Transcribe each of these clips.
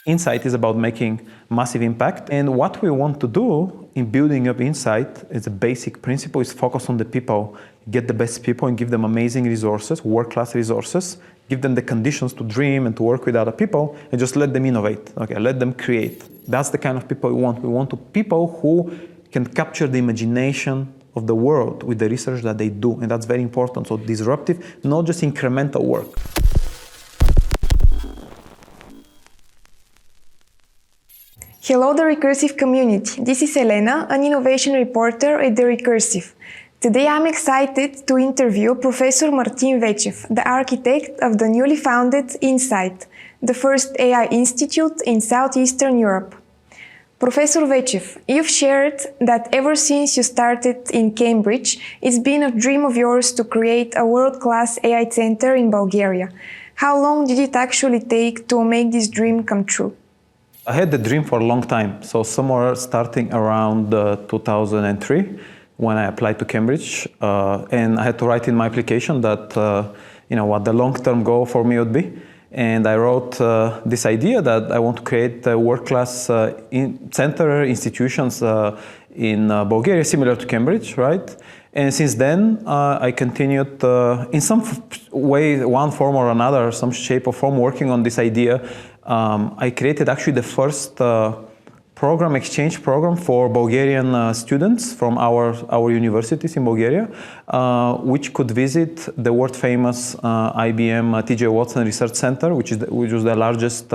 INSAIT is about making massive impact. And what we want to do in building up INSAIT is a basic principle is focus on the people, get the best people and give them amazing resources, world-class resources, give them the conditions to dream and to work with other people and just let them innovate, okay, let them create. That's the kind of people we want. We want people who can capture the imagination of the world with the research that they do, and that's very important. So disruptive, not just incremental work. Hello, the Recursive community. This is Elena, an innovation reporter at the Recursive. Today I'm excited to interview Professor Martin Vechev, the architect of the newly founded INSAIT, the first AI institute in Southeastern Europe. Professor Vechev, you've shared that ever since you started in Cambridge, it's been a dream of yours to create a world-class AI center in Bulgaria. How long did it actually take to make this dream come true? I had the dream for a long time, so somewhere starting around 2003 when I applied to Cambridge, and I had to write in my application that what the long-term goal for me would be. And I wrote this idea that I want to create world-class center institutions in Bulgaria, similar to Cambridge, right? And since then, I continued in some way, one form or another, some shape or form, working on this idea. I created actually the first exchange program for Bulgarian students from our universities in Bulgaria, which could visit the world-famous IBM T.J. Watson Research Center, which was the largest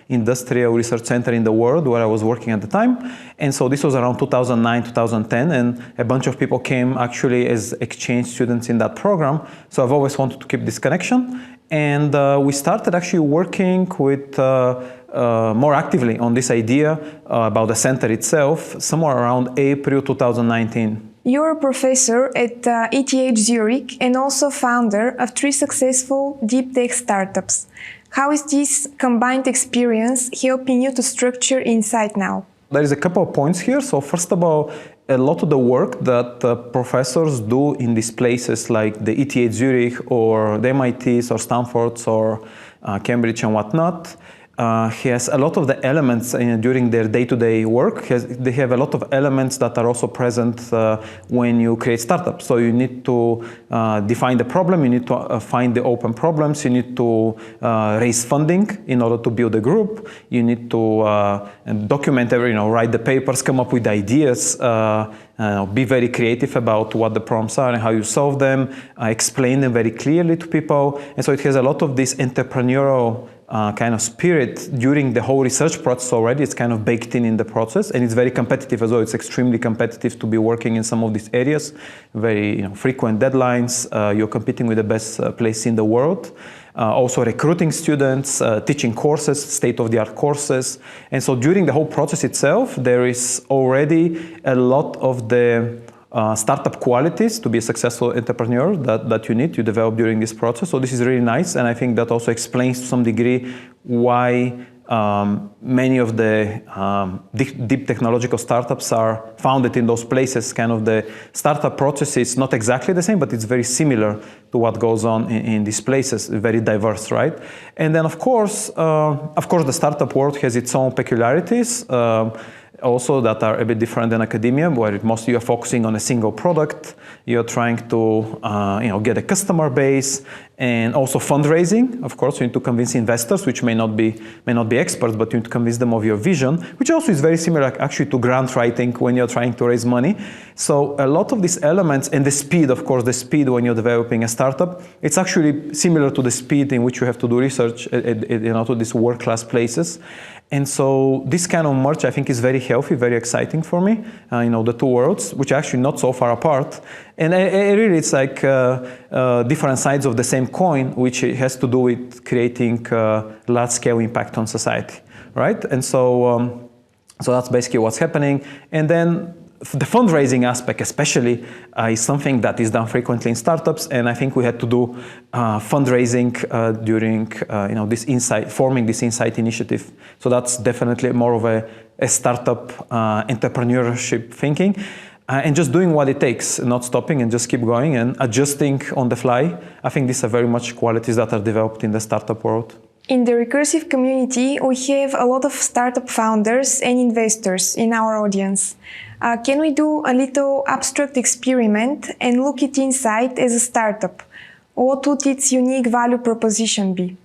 industrial research center in the world, where I was working at the time. And so this was around 2009, 2010, and a bunch of people came actually as exchange students in that program. So I've always wanted to keep this connection. And we started actually working with more actively on this idea about the center itself, somewhere around April 2019. You're a professor at ETH Zurich and also founder of 3 successful deep tech startups. How is this combined experience helping you to structure INSAIT now? There is a couple of points here. So first of all, a lot of the work that professors do in these places like the ETH Zurich or the MITs or Stanfords or Cambridge and whatnot, has a lot of the elements during their day-to-day work. They have a lot of elements that are also present when you create startups. So you need to define the problem, you need to find the open problems, you need to raise funding in order to build a group, you need to document write the papers, come up with ideas, be very creative about what the problems are and how you solve them, explain them very clearly to people. And so it has a lot of this entrepreneurial kind of spirit during the whole research process already. It's kind of baked in the process, and it's very competitive as well. It's extremely competitive to be working in some of these areas. Very frequent deadlines. You're competing with the best place in the world. Also recruiting students, teaching courses, state-of-the-art courses. And so during the whole process itself, there is already a lot of the startup qualities to be a successful entrepreneur that you develop during this process. So this is really nice, and I think that also explains to some degree why many of the deep technological startups are founded in those places. Kind of the startup process is not exactly the same, but it's very similar to what goes on in these places, very diverse, right? And then of course, the startup world has its own peculiarities. Also that are a bit different than academia, where mostly you're focusing on a single product. You're trying to get a customer base, and also fundraising. Of course, you need to convince investors, which may not be experts, but you need to convince them of your vision, which also is very similar actually to grant writing when you're trying to raise money. So a lot of these elements, and the speed, of course, the speed when you're developing a startup, it's actually similar to the speed in which you have to do research to these world-class places. And so this kind of merge, I think, is very healthy, very exciting for me. The two worlds, which are actually not so far apart. And really, it's like different sides of the same coin, which has to do with creating large-scale impact on society, right? And so that's basically what's happening. And then the fundraising aspect especially is something that is done frequently in startups, and I think we had to do fundraising during forming this INSAIT initiative. So that's definitely more of a startup entrepreneurship thinking. And just doing what it takes, not stopping, and just keep going and adjusting on the fly. I think these are very much qualities that are developed in the startup world. In the Recursive community, we have a lot of startup founders and investors in our audience. Can we do a little abstract experiment and look at INSAIT as a startup? What would its unique value proposition be?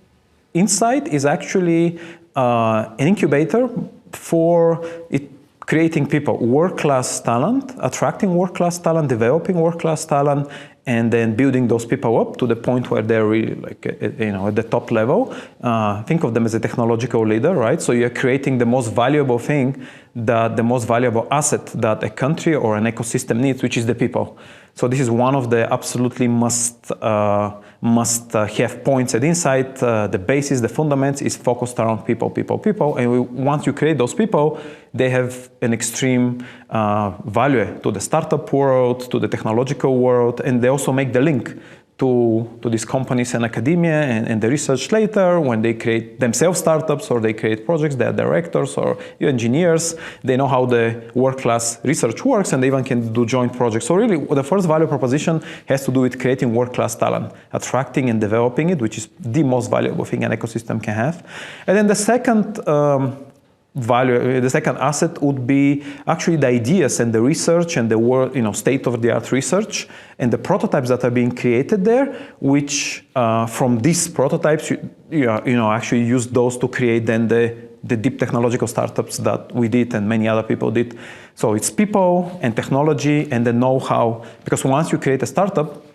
INSAIT is actually an incubator for creating people, world-class talent, attracting world-class talent, developing world-class talent, and then building those people up to the point where they're really at the top level. Think of them as a technological leader, right? So you're creating the most valuable thing, the most valuable asset that a country or an ecosystem needs, which is the people. So this is one of the absolutely must-have points at INSAIT. The basis, the fundamentals is focused around people. And once you create those people, they have an extreme value to the startup world, to the technological world, and they also make the link to these companies and academia and the research later when they create themselves startups or they create projects. They're directors or engineers. They know how the world-class research works, and they even can do joint projects. So really, the first value proposition has to do with creating world-class talent, attracting and developing it, which is the most valuable thing an ecosystem can have. And then the second the second asset would be actually the ideas and the research and the world, state-of-the-art research and the prototypes that are being created there, which from these prototypes, actually use those to create then the deep technological startups that we did and many other people did. So it's people and technology and the know-how, because once you create a startup,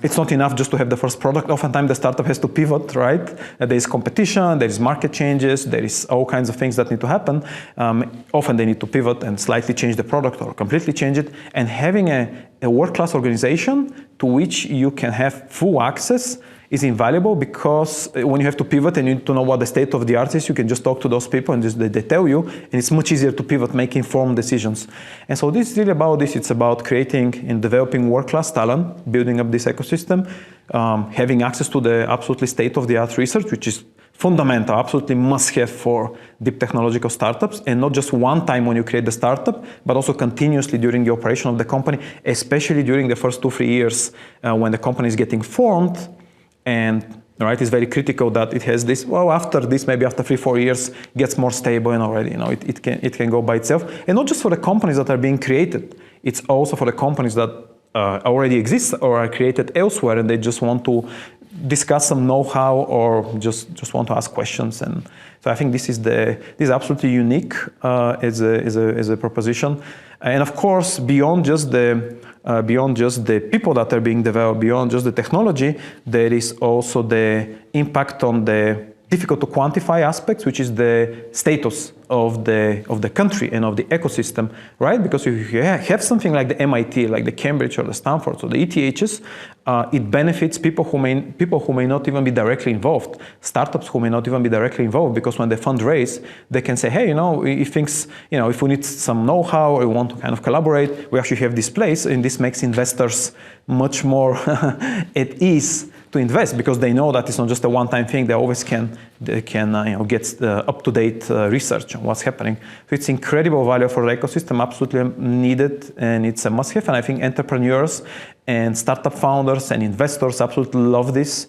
it's not enough just to have the first product. Oftentimes the startup has to pivot, right? There is competition, there is market changes, there is all kinds of things that need to happen. Often they need to pivot and slightly change the product or completely change it. And having a world-class organization to which you can have full access is invaluable, because when you have to pivot and you need to know what the state of the art is, you can just talk to those people and they tell you, and it's much easier to pivot, make informed decisions. And so this is really about this. It's about creating and developing world-class talent, building up this ecosystem, having access to the absolutely state-of-the-art research, which is fundamental, absolutely must-have for deep technological startups, and not just one time when you create the startup, but also continuously during the operation of the company, especially during the first 2-3 years when the company is getting formed. And right, it's very critical that it has this. Well, after this, maybe after 3-4 years, gets more stable and already, it can go by itself. And not just for the companies that are being created, it's also for the companies that already exist or are created elsewhere, and they just want to discuss some know-how or just want to ask questions. And so I think this is absolutely unique as a proposition. And of course, beyond just the people that are being developed, beyond just the technology, there is also the impact on the difficult to quantify aspects, which is the status of the country and of the ecosystem, right? Because if you have something like the MIT, like the Cambridge or the Stanford or the ETHs, it benefits people who may not even be directly involved, startups who may not even be directly involved, because when they fundraise, they can say, hey, if we need some know-how or we want to kind of collaborate, we actually have this place, and this makes investors much more at ease to invest, because they know that it's not just a one-time thing. They always can get up-to-date research on what's happening. So it's incredible value for the ecosystem, absolutely needed, and it's a must-have. And I think entrepreneurs and startup founders and investors absolutely love these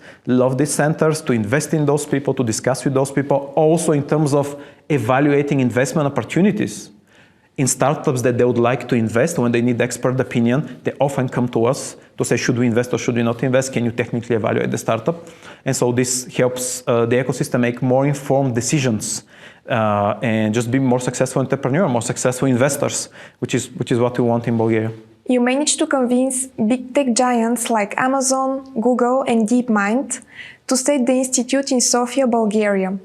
centers, to invest in those people, to discuss with those people, also in terms of evaluating investment opportunities in startups that they would like to invest. When they need expert opinion, they often come to us to say, should we invest or should we not invest? Can you technically evaluate the startup? And so this helps the ecosystem make more informed decisions and just be more successful entrepreneurs, more successful investors, which is what we want in Bulgaria. You managed to convince big tech giants like Amazon, Google, and DeepMind to set the institute in Sofia, Bulgaria.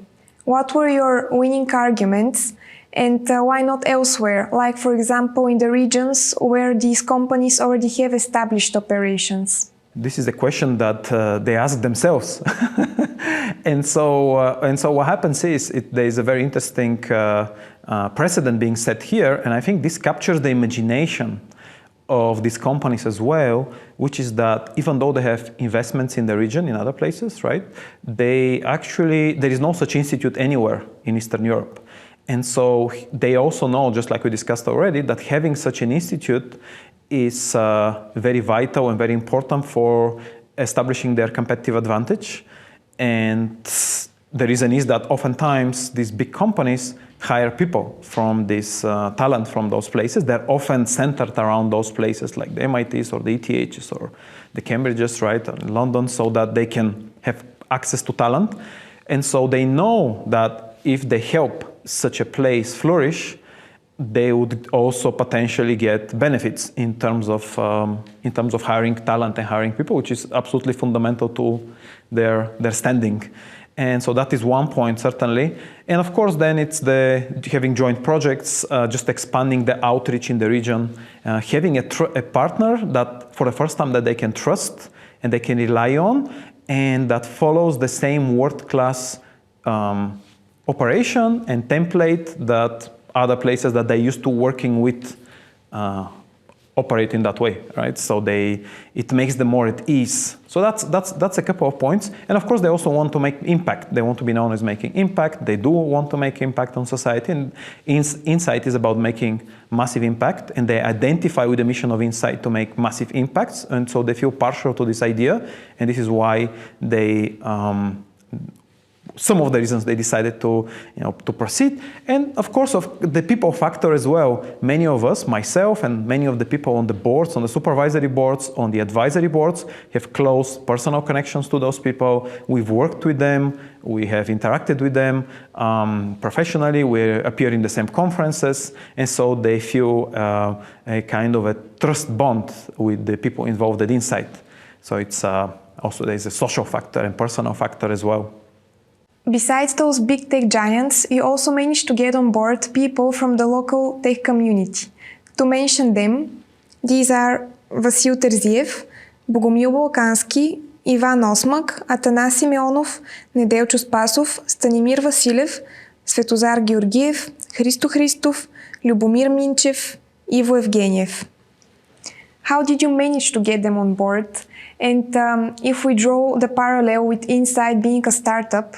What were your winning arguments? And why not elsewhere, like, for example, in the regions where these companies already have established operations? This is a question that they ask themselves. And so what happens is there is a very interesting precedent being set here, and I think this captures the imagination of these companies as well, which is that even though they have investments in the region, in other places, right, there is no such institute anywhere in Eastern Europe. And so they also know, just like we discussed already, that having such an institute is very vital and very important for establishing their competitive advantage. And the reason is that oftentimes these big companies hire people from this talent from those places. They're often centered around those places like the MITs or the ETHs or the Cambridges, right, or in London, so that they can have access to talent. And so they know that if they help such a place flourish, they would also potentially get benefits in terms of hiring talent and hiring people, which is absolutely fundamental to their standing. And so that is one point, certainly. And of course, then it's having joint projects, just expanding the outreach in the region, having a partner that for the first time that they can trust and they can rely on, and that follows the same world-class operation and template that other places that they used to working with operate in that way, right? So it makes them more at ease. So that's a couple of points. And of course, they also want to make impact. They want to be known as making impact. They do want to make impact on society. And INSAIT is about making massive impact. And they identify with the mission of INSAIT to make massive impacts. And so they feel partial to this idea. And this is why they some of the reasons they decided to proceed. And of course, of the people factor as well. Many of us, myself and many of the people on the boards, on the supervisory boards, on the advisory boards, have close personal connections to those people. We've worked with them. We have interacted with them professionally. We appear in the same conferences. And so they feel a kind of a trust bond with the people involved at INSAIT. So it's also there's a social factor and personal factor as well. Besides those big tech giants, you also managed to get on board people from the local tech community. To mention them, these are Васил Терзиев, Богомил Балкански, Иван Осмак, Атанас Симеонов, Неделчо Спасов, Станимир Василев, Светозар Георгиев, Христо Христов, Любомир Минчев, Иво Евгениев. How did you manage to get them on board? And if we draw the parallel with INSAIT being a startup,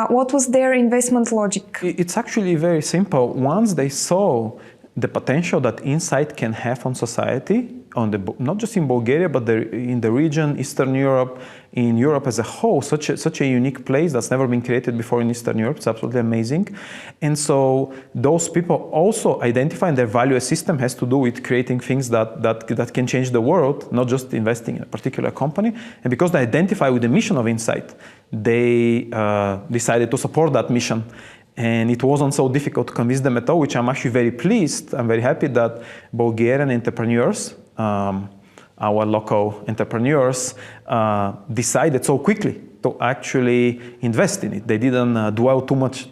what was their investment logic? It's actually very simple. Once they saw the potential that INSAIT can have on society, not just in Bulgaria, but in the region, Eastern Europe, in Europe as a whole, such a unique place that's never been created before in Eastern Europe. It's absolutely amazing. And so those people also identify, and their value system has to do with creating things that can change the world, not just investing in a particular company. And because they identify with the mission of INSAIT, they decided to support that mission. And it wasn't so difficult to convince them at all, which I'm actually very pleased. I'm very happy that Bulgarian entrepreneurs, our local entrepreneurs, decided so quickly to actually invest in it. They didn't dwell too much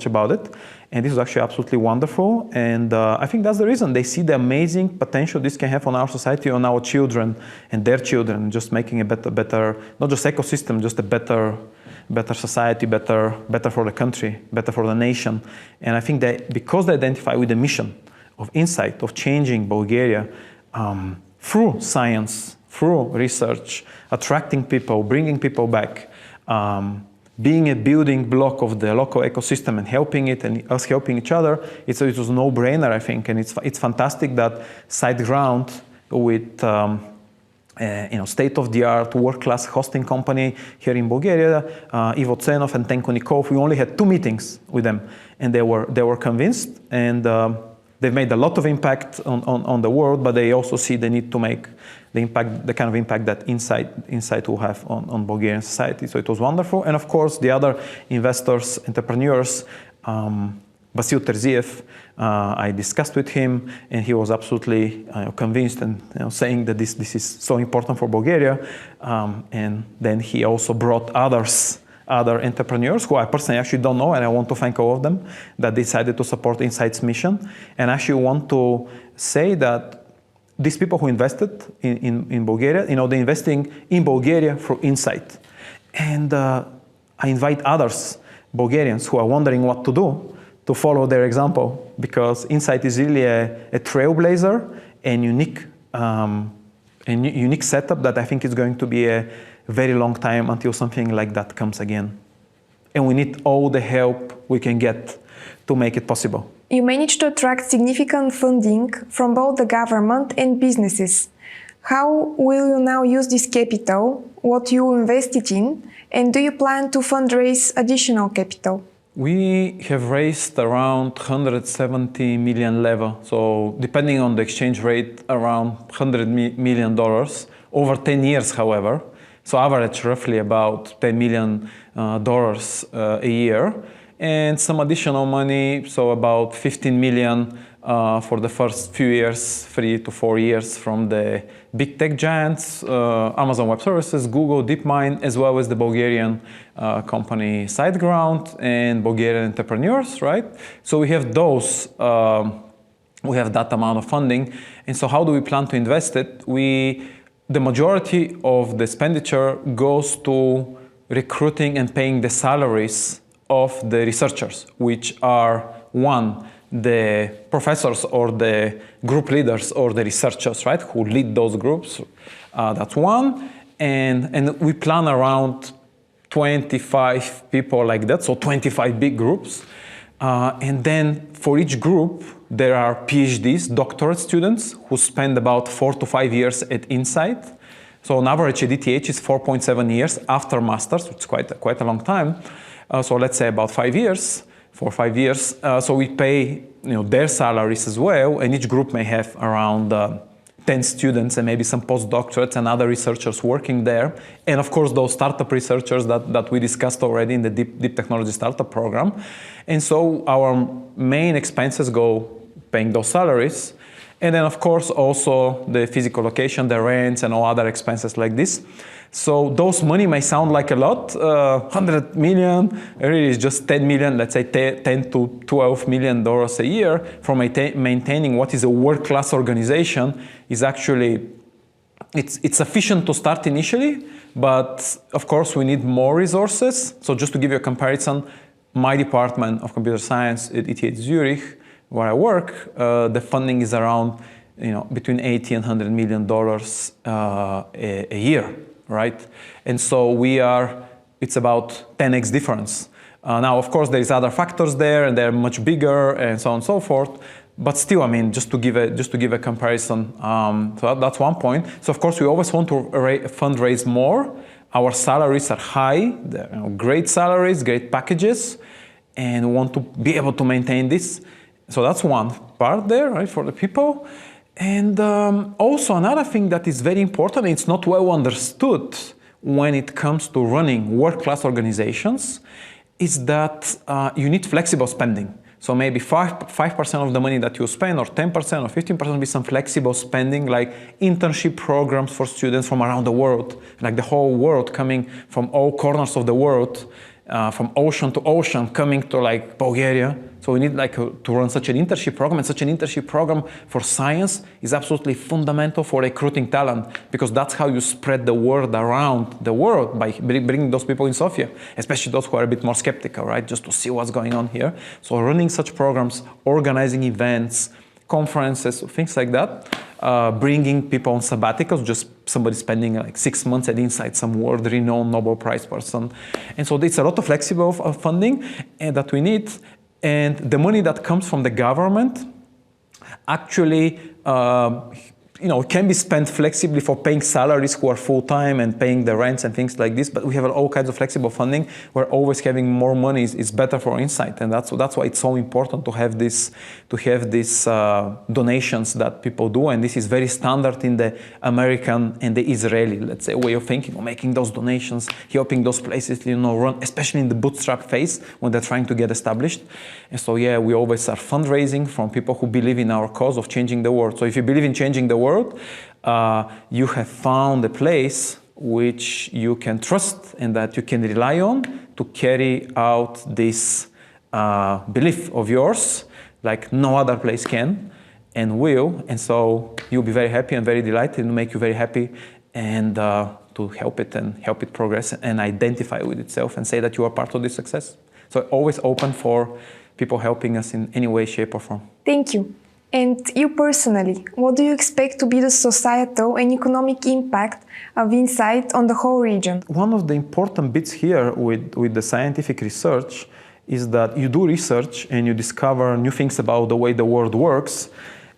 about it. And this is actually absolutely wonderful. And I think that's the reason. They see the amazing potential this can have on our society, on our children and their children, just making a better, not just ecosystem, just a better society, better for the country, better for the nation. And I think that because they identify with the mission of INSAIT, of changing Bulgaria through science, through research, attracting people, bringing people back, being a building block of the local ecosystem and helping it and us helping each other, it was a no-brainer, I think. And it's fantastic that SiteGround with state-of-the-art, world-class hosting company here in Bulgaria, Ivo Tsenov and Tenko Nikov, we only had 2 meetings with them, and they were convinced, and they've made a lot of impact on the world, but they also see the need to make the kind of impact that INSAIT will have on Bulgarian society. So it was wonderful, and of course the other investors, entrepreneurs, Vasil Terziev, I discussed with him, and he was absolutely convinced and saying that this is so important for Bulgaria. And then he also brought other entrepreneurs who I personally actually don't know, and I want to thank all of them that decided to support INSAIT's mission. And I actually want to say that these people who invested in Bulgaria, they're investing in Bulgaria through INSAIT. And I invite others, Bulgarians who are wondering what to do, to follow their example, because INSAIT is really a trailblazer and unique setup that I think is going to be a very long time until something like that comes again. And we need all the help we can get to make it possible. You managed to attract significant funding from both the government and businesses. How will you now use this capital, what you invested in, and do you plan to fundraise additional capital? We have raised around 170 million leva, so depending on the exchange rate, around $100 million over 10 years, however. So average roughly about $10 million a year, and some additional money, so about 15 million for the first few years, 3 to 4 years, from the big tech giants, Amazon Web Services, Google, DeepMind, as well as the Bulgarian company SiteGround and Bulgarian entrepreneurs, right? So we have those, we have that amount of funding. And so how do we plan to invest it? The majority of the expenditure goes to recruiting and paying the salaries of the researchers, which are one, the professors or the group leaders or the researchers, right, who lead those groups. That's one. And we plan around 25 people like that, so 25 big groups. And then for each group, there are PhDs, doctorate students, who spend about 4 to 5 years at INSAIT. So on average, a DTH is 4.7 years after masters, which is quite a long time. So let's say about 5 years. For 5 years, so we pay their salaries as well, and each group may have around 10 students and maybe some postdoctorates and other researchers working there, and of course those startup researchers that we discussed already in the deep technology startup program. And so our main expenses go paying those salaries, and then of course also the physical location, the rents, and all other expenses like this. So those money may sound like a lot, 100 million, really is just 10 million, let's say 10 to 12 million dollars a year for maintaining what is a world-class organization is actually, it's sufficient to start initially, but of course we need more resources. So just to give you a comparison, my department of computer science at ETH Zurich, where I work, the funding is around between 80 and 100 million dollars a year. Right? And so it's about 10x difference. Now, of course, there is other factors there, and they're much bigger, and so on and so forth. But still, I mean, just to give a comparison, so that's one point. So of course, we always want to fundraise more. Our salaries are high, they're, great salaries, great packages, and we want to be able to maintain this. So that's one part there, right, for the people. And also another thing that is very important, it's not well understood when it comes to running world-class organizations, is that you need flexible spending. So maybe 5% of the money that you spend, or 10% or 15% be some flexible spending, like internship programs for students from around the world, like the whole world, coming from all corners of the world, from ocean to ocean, coming to like Bulgaria. So we need to run such an internship program, and such an internship program for science is absolutely fundamental for recruiting talent, because that's how you spread the word around the world, by bringing those people in Sofia, especially those who are a bit more skeptical, right, just to see what's going on here. So running such programs, organizing events, conferences, things like that, bringing people on sabbaticals, just somebody spending like 6 months at INSAIT, some world-renowned Nobel Prize person. And so there's a lot of flexible funding that we need. And the money that comes from the government actually can be spent flexibly for paying salaries who are full-time and paying the rents and things like this. But we have all kinds of flexible funding where always having more money is better for INSAIT. And that's why it's so important to have these donations that people do. And this is very standard in the American and the Israeli, let's say, way of thinking, of making those donations, helping those places, run, especially in the bootstrap phase when they're trying to get established. And so, yeah, we always are fundraising from people who believe in our cause of changing the world. So if you believe in changing the world, you have found a place which you can trust and that you can rely on to carry out this belief of yours like no other place can and will. And so you'll be very happy and very delighted, and make you very happy, and to help it progress and identify with itself and say that you are part of this success. So always open for people helping us in any way, shape, or form. Thank you. And you personally, what do you expect to be the societal and economic impact of INSAIT on the whole region? One of the important bits here with the scientific research is that you do research and you discover new things about the way the world works,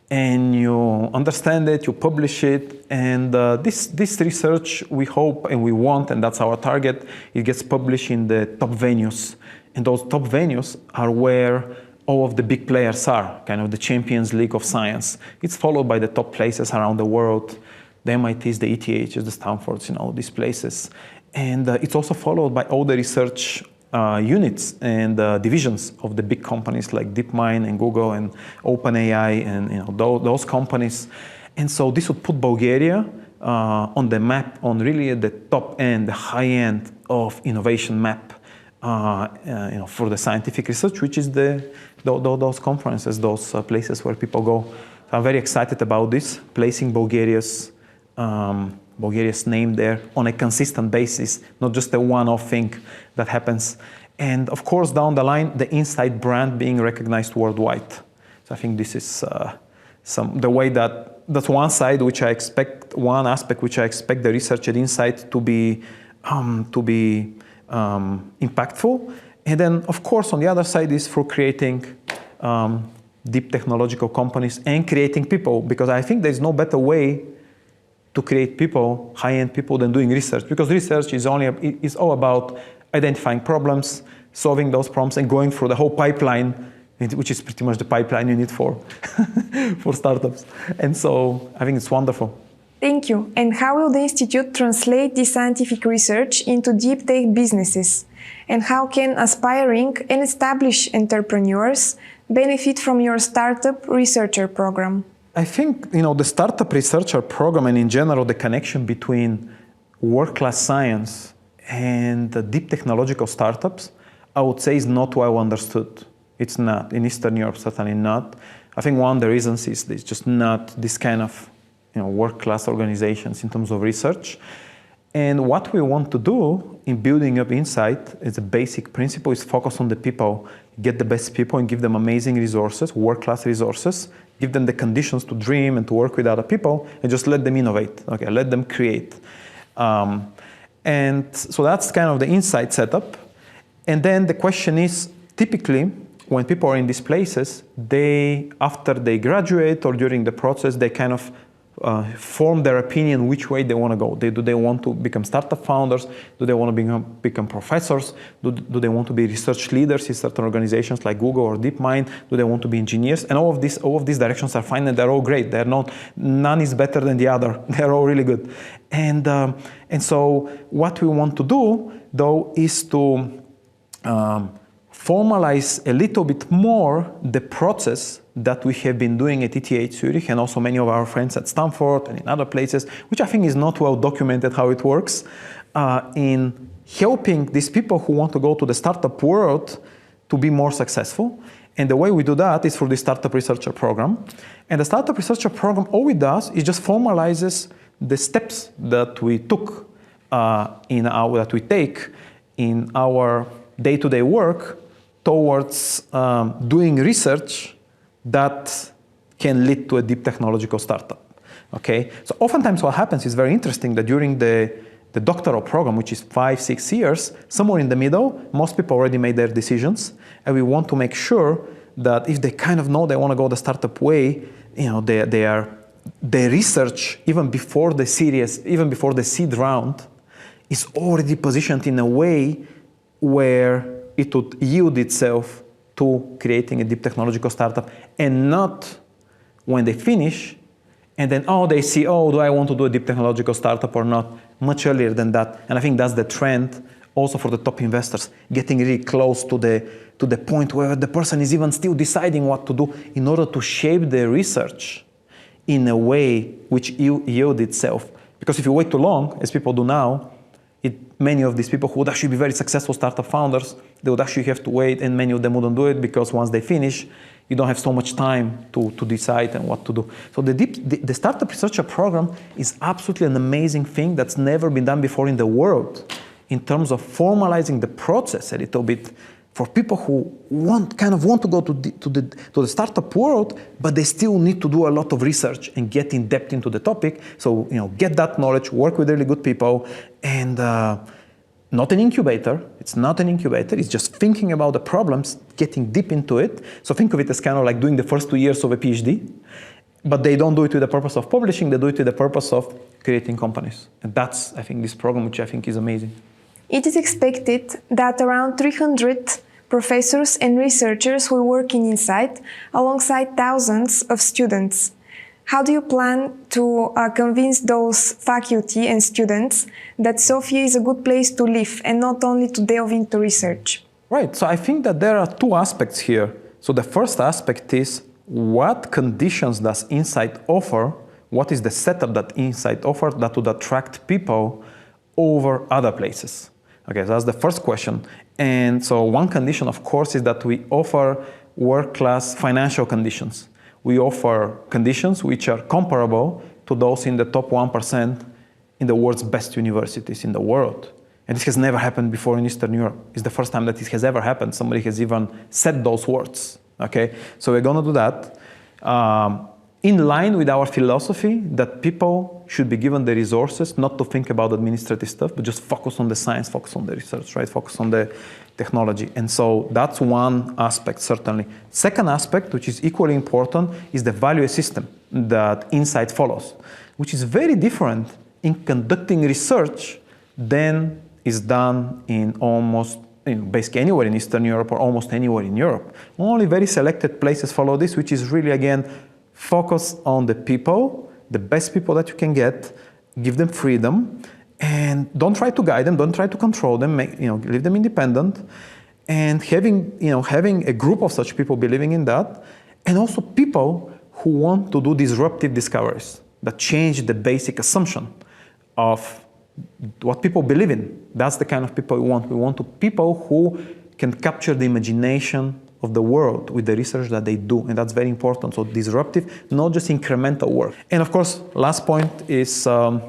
and you understand it, you publish it, and this research we hope and we want, and that's our target, it gets published in the top venues. And those top venues are where all of the big players are, kind of the Champions League of science. It's followed by the top places around the world, the MITs, the ETHs, the Stanfords, these places. And it's also followed by all the research units and divisions of the big companies like DeepMind and Google and OpenAI and those companies. And so this would put Bulgaria on the map, on really the top end, the high end of innovation map, for the scientific research, which is those conferences, those places where people go. So I'm very excited about this, placing Bulgaria's name there on a consistent basis, not just a one-off thing that happens. And of course, down the line, the INSAIT brand being recognized worldwide. So I think this is the way that's one side which I expect, one aspect which I expect the research at INSAIT to be impactful. And then, of course, on the other side is for creating deep technological companies and creating people, because I think there's no better way to create people, high-end people, than doing research, because research is all about identifying problems, solving those problems, and going through the whole pipeline, which is pretty much the pipeline you need for startups. And so I think it's wonderful. Thank you. And how will the Institute translate this scientific research into deep tech businesses? And how can aspiring and established entrepreneurs benefit from your startup researcher program? I think, the startup researcher program and in general, the connection between world-class science and the deep technological startups, I would say is not well understood. It's not. In Eastern Europe, certainly not. I think one of the reasons is there's just not this kind of world-class organizations in terms of research. And what we want to do in building up INSAIT as a basic principle is focus on the people, get the best people and give them amazing resources, world-class resources, give them the conditions to dream and to work with other people, and just let them innovate, okay, let them create. And so that's kind of the INSAIT setup. And then the question is, typically, when people are in these places, after they graduate or during the process, they kind of form their opinion which way they want to go. Do they want to become startup founders? Do they want to become professors? Do they want to be research leaders in certain organizations like Google or DeepMind? Do they want to be engineers? And all of these directions are fine and they're all great. None is better than the other. They're all really good. And so what we want to do, though, is to formalize a little bit more the process that we have been doing at ETH Zurich and also many of our friends at Stanford and in other places, which I think is not well documented how it works, in helping these people who want to go to the startup world to be more successful. And the way we do that is through the Startup Researcher Program. And the Startup Researcher Program, all it does is just formalizes the steps that we took, that we take in our day-to-day work towards doing research that can lead to a deep technological startup. Okay, so oftentimes what happens is very interesting that during the doctoral program, which is 5-6 years, somewhere in the middle, most people already made their decisions, and we want to make sure that if they kind of know they want to go the startup way, their research even before the seed round is already positioned in a way where it would yield itself to creating a deep technological startup, and not when they finish and then, they see, do I want to do a deep technological startup or not? Much earlier than that. And I think that's the trend also for the top investors, getting really close to the point where the person is even still deciding what to do in order to shape their research in a way which yield itself. Because if you wait too long, as people do now, many of these people who would actually be very successful startup founders, they would actually have to wait, and many of them wouldn't do it because once they finish, you don't have so much time to decide and what to do. So the Startup Researcher Program is absolutely an amazing thing that's never been done before in the world in terms of formalizing the process a little bit for people who want to go to the startup world, but they still need to do a lot of research and get in depth into the topic. So, get that knowledge, work with really good people, and not an incubator. It's not an incubator. It's just thinking about the problems, getting deep into it. So think of it as kind of like doing the first 2 years of a PhD, but they don't do it with the purpose of publishing, they do it with the purpose of creating companies. And that's, I think, this program, which I think is amazing. It is expected that around 300 professors and researchers will work in INSAIT alongside thousands of students. How do you plan to convince those faculty and students that Sofia is a good place to live and not only to delve into research? Right, so I think that there are two aspects here. So the first aspect is, what conditions does INSAIT offer? What is the setup that INSAIT offers that would attract people over other places? Okay, so that's the first question. And so one condition, of course, is that we offer world-class financial conditions. We offer conditions which are comparable to those in the top 1% in the world's best universities in the world. And this has never happened before in Eastern Europe. It's the first time that this has ever happened. Somebody has even said those words. Okay, so we're going to do that in line with our philosophy that people should be given the resources not to think about administrative stuff, but just focus on the science, focus on the research, right? Focus on the technology. And so that's one aspect, certainly. Second aspect, which is equally important, is the value system that INSAIT follows, which is very different in conducting research than is done in almost basically anywhere in Eastern Europe or almost anywhere in Europe. Only very selected places follow this, which is really, again, focus on the people, the best people that you can get, give them freedom, and don't try to guide them, don't try to control them, leave them independent, and having a group of such people believing in that, and also people who want to do disruptive discoveries that change the basic assumption of what people believe in. That's the kind of people we want. We want people who can capture the imagination of the world with the research that they do, and that's very important. So disruptive, not just incremental work. And of course, last point is the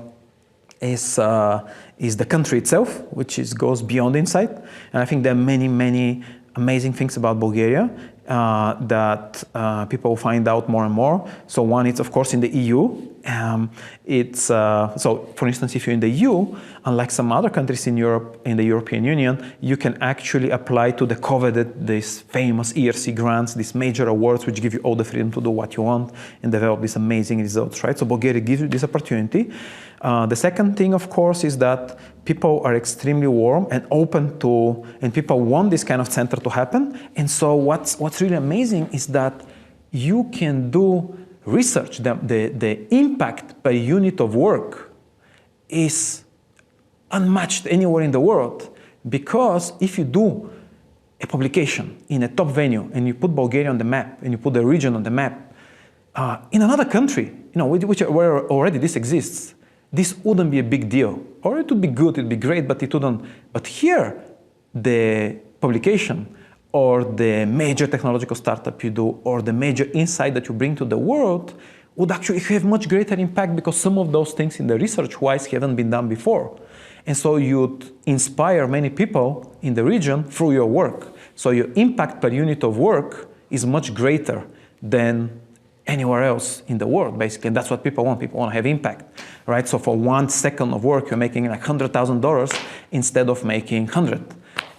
country itself, which goes beyond INSAIT. And I think there are many, many amazing things about Bulgaria that people will find out more and more. So one is, of course, in the EU. So, for instance, if you're in the EU, unlike some other countries in Europe, in the European Union, you can actually apply to the coveted, these famous ERC grants, these major awards, which give you all the freedom to do what you want and develop these amazing results, right? So Bulgaria gives you this opportunity. The second thing, of course, is that people are extremely warm and open to, and people want this kind of center to happen. And so what's really amazing is that you can do research. The impact per unit of work is unmatched anywhere in the world, because if you do a publication in a top venue and you put Bulgaria on the map and you put the region on the map, in another country, where already this exists, this wouldn't be a big deal. Or it would be good, it'd be great, but it wouldn't. But here, the publication or the major technological startup you do or the major insight that you bring to the world would actually have much greater impact, because some of those things in the research-wise haven't been done before. And so you'd inspire many people in the region through your work. So your impact per unit of work is much greater than anywhere else in the world, basically. And that's what people want. People want to have impact, right? So for 1 second of work, you're making like $100,000 instead of making 100.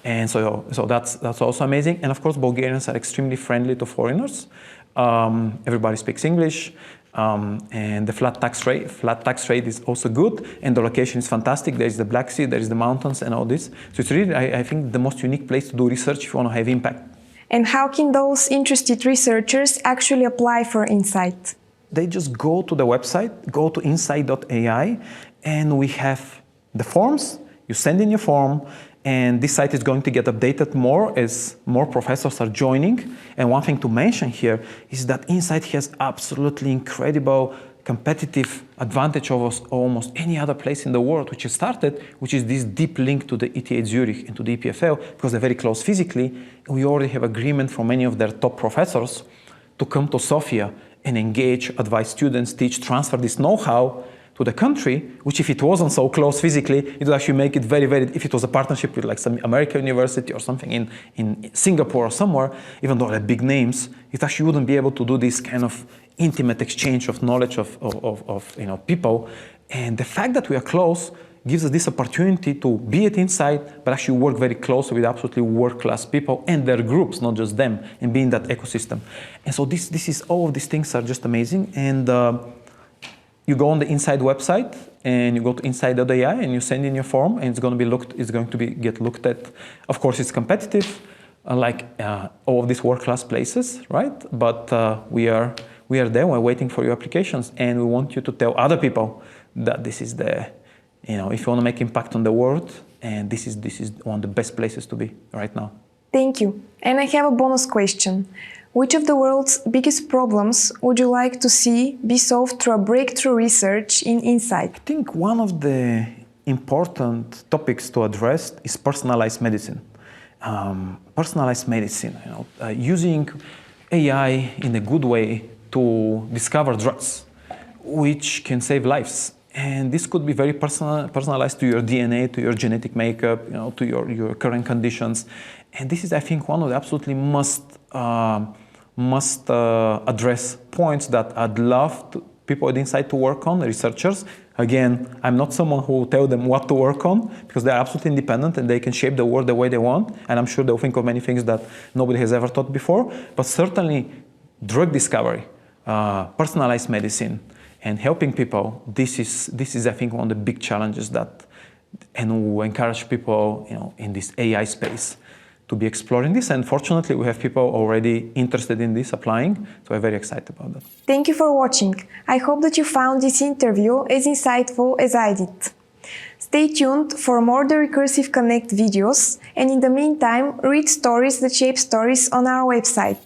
And so that's also amazing. And of course, Bulgarians are extremely friendly to foreigners. Everybody speaks English. And the flat tax rate is also good, and the location is fantastic. There is the Black Sea, there is the mountains and all this. So it's really, I think, the most unique place to do research if you want to have impact. And how can those interested researchers actually apply for INSAIT? They just go to the website, go to insait.ai, and we have the forms. You send in your form, and this site is going to get updated more as more professors are joining. And one thing to mention here is that INSAIT has absolutely incredible competitive advantage over almost any other place in the world which has started, which is this deep link to the ETH Zurich and to the EPFL, because they're very close physically. And we already have agreement from many of their top professors to come to Sofia and engage, advise students, teach, transfer this know-how to the country, which if it wasn't so close physically, it would actually make it very, very, if it was a partnership with like some American university or something in Singapore or somewhere, even though they're big names, it actually wouldn't be able to do this kind of intimate exchange of knowledge of people. And the fact that we are close gives us this opportunity to be at INSAIT, but actually work very closely with absolutely world-class people and their groups, not just them, and be in that ecosystem. And so this is, all of these things are just amazing. And you go on the INSAIT website and you go to insait.ai and you send in your form, and it's going to get looked at. Of course, it's competitive, like all of these world-class places, right? But we are there. We're waiting for your applications, and we want you to tell other people that this is the, if you want to make impact on the world, and this is one of the best places to be right now. Thank you. And I have a bonus question. Which of the world's biggest problems would you like to see be solved through a breakthrough research in INSAIT? I think one of the important topics to address is personalized medicine. Personalized medicine, using AI in a good way to discover drugs, which can save lives. And this could be very personalized to your DNA, to your genetic makeup, to your current conditions. And this is, I think, one of the absolutely must address points that I'd love people at INSAIT to work on, researchers. Again, I'm not someone who will tell them what to work on, because they're absolutely independent and they can shape the world the way they want. And I'm sure they'll think of many things that nobody has ever thought before. But certainly, drug discovery, personalized medicine, and helping people, this is, I think, one of the big challenges and we encourage people, in this AI space to be exploring this. And fortunately, we have people already interested in this, applying, so we're very excited about that. Thank you for watching. I hope that you found this interview as insightful as I did. Stay tuned for more The Recursive Connect videos, and in the meantime, read Stories That Shape Stories on our website.